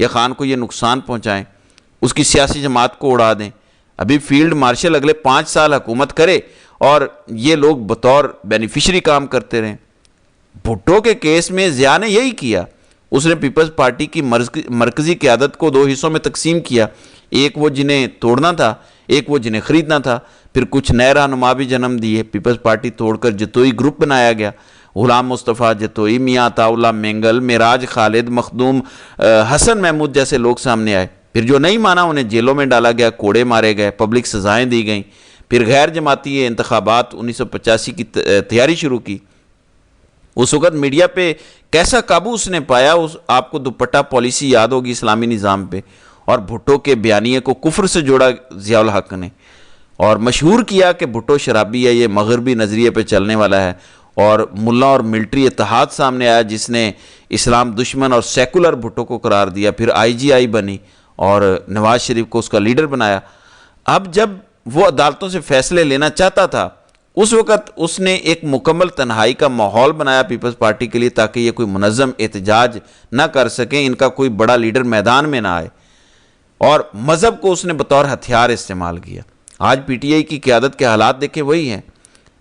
یا خان کو یہ نقصان پہنچائیں، اس کی سیاسی جماعت کو اڑا دیں۔ ابھی فیلڈ مارشل اگلے 5 سال حکومت کرے اور یہ لوگ بطور بینیفیشری کام کرتے رہیں۔ بھٹو کے کیس میں ضیاء نے یہی کیا، اس نے پیپلز پارٹی کی مرکزی قیادت کو 2 حصوں میں تقسیم کیا، ایک وہ جنہیں توڑنا تھا، ایک وہ جنہیں خریدنا تھا۔ پھر کچھ نئے رہنما بھی جنم دیے، پیپلز پارٹی توڑ کر جتوئی گروپ بنایا گیا، غلام مصطفیٰ جتوئی، میاں عطا اللہ مینگل، معراج خالد، مخدوم حسن محمود جیسے لوگ سامنے آئے۔ پھر جو نہیں مانا انہیں جیلوں میں ڈالا گیا، کوڑے مارے گئے، پبلک سزائیں دی گئیں۔ پھر غیر جماعتی انتخابات 1985 کی تیاری شروع کی۔ اس وقت میڈیا پہ کیسا قابو اس نے پایا، آپ کو دوپٹہ پالیسی یاد ہوگی اسلامی نظام پہ، اور بھٹو کے بیانیے کو کفر سے جوڑا ضیاء الحق نے، اور مشہور کیا کہ بھٹو شرابی ہے، یہ مغربی نظریے پہ چلنے والا ہے۔ اور ملا اور ملٹری اتحاد سامنے آیا جس نے اسلام دشمن اور سیکولر بھٹو کو قرار دیا۔ پھر IGI بنی اور نواز شریف کو اس کا لیڈر بنایا۔ اب جب وہ عدالتوں سے فیصلے لینا چاہتا تھا، اس وقت اس نے ایک مکمل تنہائی کا ماحول بنایا پیپلز پارٹی کے لیے، تاکہ یہ کوئی منظم احتجاج نہ کر سکیں، ان کا کوئی بڑا لیڈر میدان میں نہ آئے، اور مذہب کو اس نے بطور ہتھیار استعمال کیا۔ آج PTI کی قیادت کے حالات دیکھیں وہی ہیں۔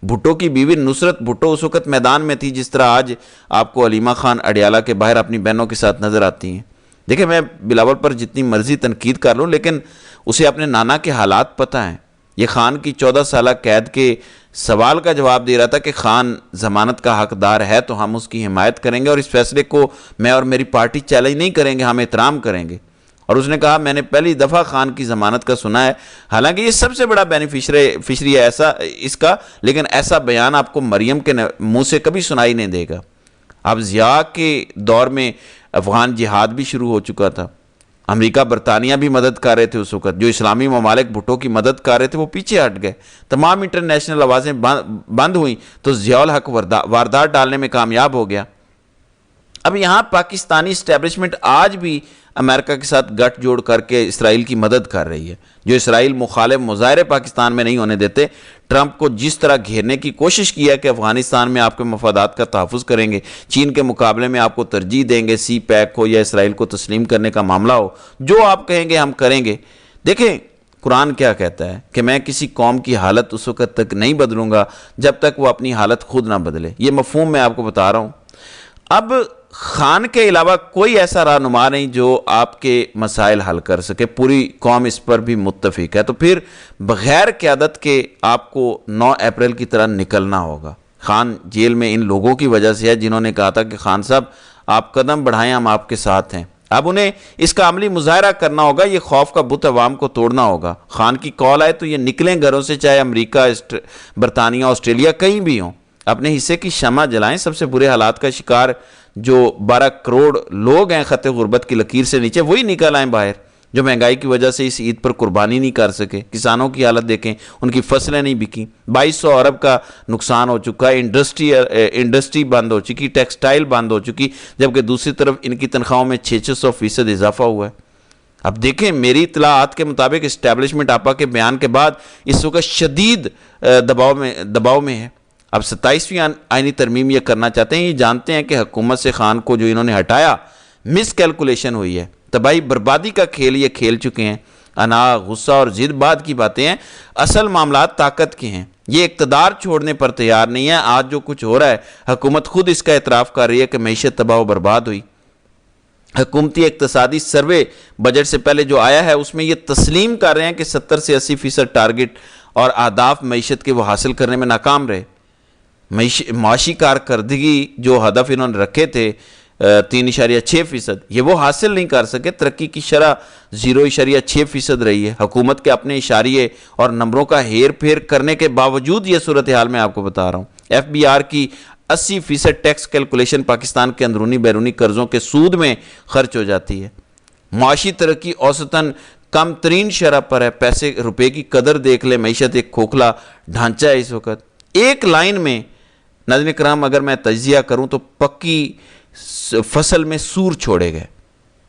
بھٹو کی بیوی نصرت بھٹو اس وقت میدان میں تھی جس طرح آج آپ کو علیمہ خان اڈیالہ کے باہر اپنی بہنوں کے ساتھ نظر آتی ہیں۔ دیکھیں، میں بلاول پر جتنی مرضی تنقید کر لوں، لیکن اسے اپنے نانا کے حالات پتہ ہیں۔ یہ خان کی 14 سالہ قید کے سوال کا جواب دے رہا تھا کہ خان ضمانت کا حقدار ہے تو ہم اس کی حمایت کریں گے، اور اس فیصلے کو میں اور میری پارٹی چیلنج نہیں کریں گے، ہم احترام کریں گے۔ اور اس نے کہا میں نے پہلی دفعہ خان کی ضمانت کا سنا ہے، حالانکہ یہ سب سے بڑا بینیفیشری ہے اس کا، لیکن ایسا بیان آپ کو مریم کے منہ سے کبھی سنائی نہیں دے گا۔ اب ضیاء کے دور میں افغان جہاد بھی شروع ہو چکا تھا، امریکہ برطانیہ بھی مدد کر رہے تھے اس وقت، جو اسلامی ممالک بھٹو کی مدد کر رہے تھے وہ پیچھے ہٹ گئے، تمام انٹرنیشنل آوازیں بند ہوئیں، تو ضیاء الحق واردات ڈالنے میں کامیاب ہو گیا۔ اب یہاں پاکستانی اسٹیبلشمنٹ آج بھی امریکہ کے ساتھ گٹھ جوڑ کر کے اسرائیل کی مدد کر رہی ہے، جو اسرائیل مخالف مظاہرے پاکستان میں نہیں ہونے دیتے۔ ٹرمپ کو جس طرح گھیرنے کی کوشش کی ہے کہ افغانستان میں آپ کے مفادات کا تحفظ کریں گے، چین کے مقابلے میں آپ کو ترجیح دیں گے، سی پیک ہو یا اسرائیل کو تسلیم کرنے کا معاملہ ہو، جو آپ کہیں گے ہم کریں گے۔ دیکھیں قرآن کیا کہتا ہے کہ میں کسی قوم کی حالت اس وقت تک نہیں بدلوں گا جب تک وہ اپنی حالت خود نہ بدلے۔ یہ مفہوم میں آپ کو بتا رہا ہوں۔ اب خان کے علاوہ کوئی ایسا رہنما نہیں جو آپ کے مسائل حل کر سکے، پوری قوم اس پر بھی متفق ہے، تو پھر بغیر قیادت کے آپ کو 9 اپریل کی طرح نکلنا ہوگا۔ خان جیل میں ان لوگوں کی وجہ سے ہے جنہوں نے کہا تھا کہ خان صاحب آپ قدم بڑھائیں، ہم آپ کے ساتھ ہیں۔ اب انہیں اس کا عملی مظاہرہ کرنا ہوگا، یہ خوف کا بت عوام کو توڑنا ہوگا۔ خان کی کال آئے تو یہ نکلیں گھروں سے، چاہے امریکہ، برطانیہ، آسٹریلیا کہیں بھی ہوں، اپنے حصے کی شمع جلائیں۔ سب سے برے حالات کا شکار جو 12 کروڑ لوگ ہیں خط غربت کی لکیر سے نیچے، وہی نکل آئیں باہر، جو مہنگائی کی وجہ سے اس عید پر قربانی نہیں کر سکے۔ کسانوں کی حالت دیکھیں، ان کی فصلیں نہیں بکیں، 2200 ارب کا نقصان ہو چکا ہے، انڈسٹری بند ہو چکی، ٹیکسٹائل بند ہو چکی، جبکہ دوسری طرف ان کی تنخواہوں میں 600% اضافہ ہوا ہے۔ اب دیکھیں میری اطلاعات کے مطابق اسٹیبلشمنٹ آپا کے بیان کے بعد اس وقت شدید دباؤ میں ہے۔ اب 27ویں آئینی ترمیم یہ کرنا چاہتے ہیں، یہ جانتے ہیں کہ حکومت سے خان کو جو انہوں نے ہٹایا مس کیلکولیشن ہوئی ہے، تباہی بربادی کا کھیل یہ کھیل چکے ہیں۔ انا، غصہ اور ضد بعد کی باتیں ہیں، اصل معاملات طاقت کے ہیں۔ یہ اقتدار چھوڑنے پر تیار نہیں ہے۔ آج جو کچھ ہو رہا ہے، حکومت خود اس کا اعتراف کر رہی ہے کہ معیشت تباہ و برباد ہوئی۔ حکومتی اقتصادی سروے بجٹ سے پہلے جو آیا ہے اس میں یہ تسلیم کر رہے ہیں کہ 70 سے 80% ٹارگٹ اور اہداف معیشت کے وہ حاصل کرنے میں ناکام رہے۔ معاشی کارکردگی جو ہدف انہوں نے رکھے تھے 3.6%، یہ وہ حاصل نہیں کر سکے۔ ترقی کی شرح 0.6% رہی ہے۔ حکومت کے اپنے اشاریے اور نمبروں کا ہیر پھیر کرنے کے باوجود یہ صورتحال میں آپ کو بتا رہا ہوں۔ FBR کی 80% ٹیکس کیلکولیشن پاکستان کے اندرونی بیرونی قرضوں کے سود میں خرچ ہو جاتی ہے۔ معاشی ترقی اوسطاً کم ترین شرح پر ہے۔ پیسے روپے کی قدر دیکھ لے، معیشت ایک کھوکھلا ڈھانچہ ہے اس وقت۔ ایک لائن میں ناظرین کرام اگر میں تجزیہ کروں تو پکی فصل میں سور چھوڑے گئے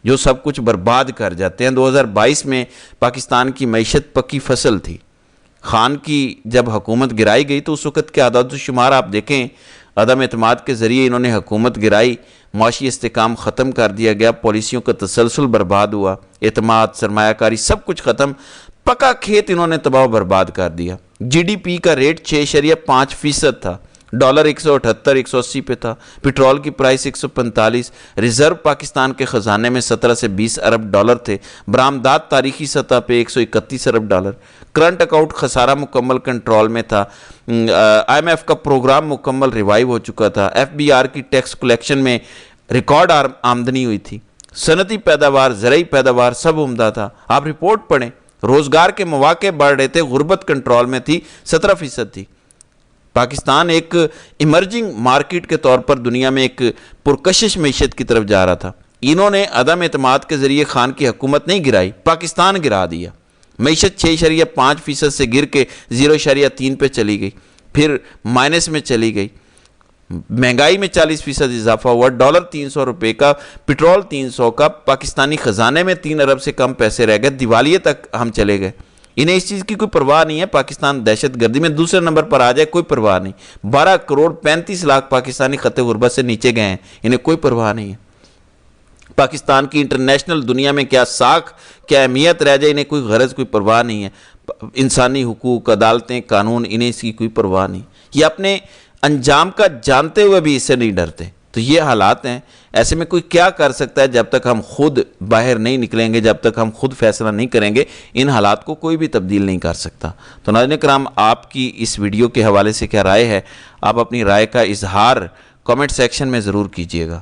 جو سب کچھ برباد کر جاتے ہیں۔ 2022 میں پاکستان کی معیشت پکی فصل تھی۔ خان کی جب حکومت گرائی گئی تو اس وقت کے اعداد و شمار آپ دیکھیں، عدم اعتماد کے ذریعے انہوں نے حکومت گرائی، معاشی استحکام ختم کر دیا گیا، پالیسیوں کا تسلسل برباد ہوا، اعتماد، سرمایہ کاری سب کچھ ختم، پکا کھیت انہوں نے تباہ و برباد کر دیا۔ جی ڈی پی کا ریٹ 6.5% تھا، ڈالر 178 180 پہ تھا، پیٹرول کی پرائس 145، ریزرو پاکستان کے خزانے میں 17 سے 20 ارب ڈالر تھے، برآمدات تاریخی سطح پہ 131 ارب ڈالر، کرنٹ اکاؤنٹ خسارہ مکمل کنٹرول میں تھا، آئی ایم ایف کا پروگرام مکمل ریوائیو ہو چکا تھا، ایف بی آر کی ٹیکس کلیکشن میں ریکارڈ آمدنی ہوئی تھی، صنعتی پیداوار، زرعی پیداوار سب عمدہ تھا۔ آپ رپورٹ پڑھیں، روزگار کے مواقع بڑھ رہے تھے، غربت کنٹرول میں تھی، 17% تھی۔ پاکستان ایک ایمرجنگ مارکیٹ کے طور پر دنیا میں ایک پرکشش معیشت کی طرف جا رہا تھا۔ انہوں نے عدم اعتماد کے ذریعے خان کی حکومت نہیں گرائی، پاکستان گرا دیا۔ معیشت 6.5% سے گر کے 0.3 پہ چلی گئی، پھر مائنس میں چلی گئی، مہنگائی میں 40% اضافہ ہوا، ڈالر 300 روپے کا، پیٹرول 300 کا، پاکستانی خزانے میں 3 ارب سے کم پیسے رہ گئے، دیوالیے تک ہم چلے گئے۔ انہیں اس چیز کی کوئی پرواہ نہیں ہے، پاکستان دہشت گردی میں دوسرے نمبر پر آ جائے کوئی پرواہ نہیں، 12 کروڑ 35 لاکھ پاکستانی خط غربت سے نیچے گئے ہیں، انہیں کوئی پرواہ نہیں ہے۔ پاکستان کی انٹرنیشنل دنیا میں کیا ساکھ، کیا اہمیت رہ جائے، انہیں کوئی غرض، کوئی پرواہ نہیں ہے۔ انسانی حقوق، عدالتیں، قانون، انہیں اس کی کوئی پرواہ نہیں، یہ اپنے انجام کا جانتے ہوئے بھی اس سے نہیں ڈرتے۔ تو یہ حالات ہیں، ایسے میں کوئی کیا کر سکتا ہے جب تک ہم خود باہر نہیں نکلیں گے، جب تک ہم خود فیصلہ نہیں کریں گے، ان حالات کو کوئی بھی تبدیل نہیں کر سکتا۔ تو ناظرین کرام، آپ کی اس ویڈیو کے حوالے سے کیا رائے ہے؟ آپ اپنی رائے کا اظہار کامنٹ سیکشن میں ضرور کیجیے گا۔